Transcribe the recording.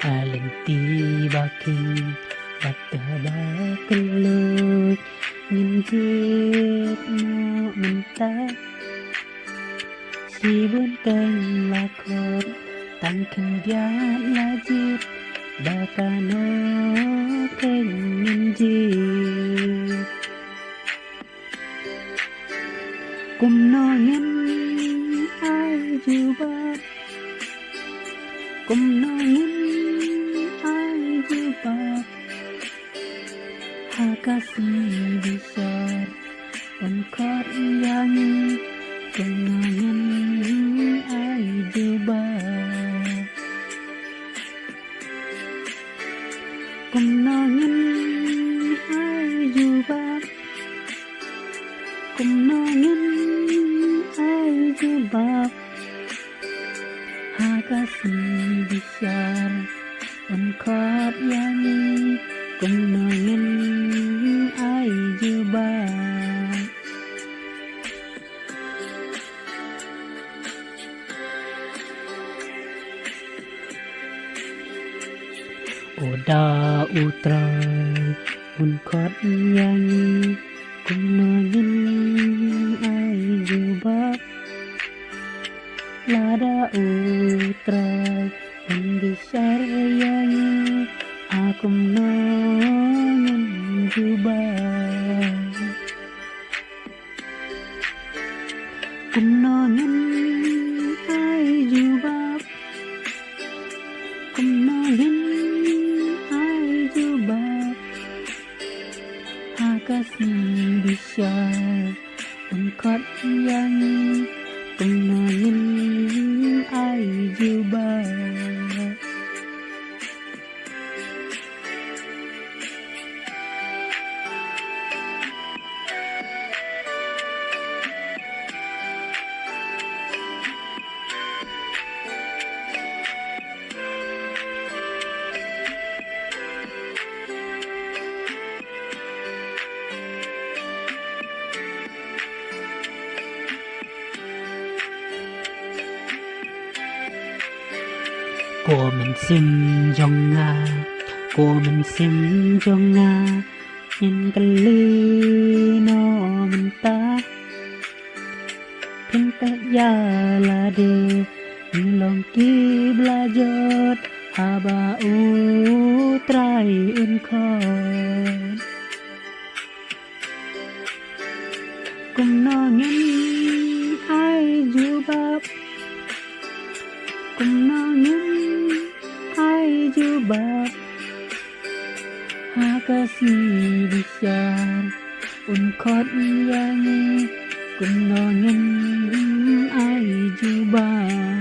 Alenti baking Bata bakalog Minjit mo minta Si buôn canh là khót Tăng khăn giát là dịp Bà ca nó canh minjit Cùng nó nhân ai dù bát Cùng nó nhân ai dù bát Hakasi besar Dan khót yang Cùng nó nhân ai dù bát Cùng nó nhân ai dù bát Cùng nó nhân ai dù bát Hakasi besar Dan khót yang Cùng nó nhân ai dù bát Oda utrai Un khót yang Cùng nó nhân ai dù bát Lada utrai Un besar yang Akum no nhân dù bát Cùng nó nhân ai dù bát Cùng nó nhân ai dù bát Hakasi besar Dan khót yang Cùng nó nhân ai dù bát Cô mình xin dòng Nga Cô mình xin dòng Nga Nhìn cái ly nó mình ta Thiên ta ya là đề Lòng ki belajar Haba utrai unkhon Cùng nó nhân ai dù bab Cùng nó nhân ai dù bab Hakasi besar Un khót yang Cùng nó nhân ai dù bab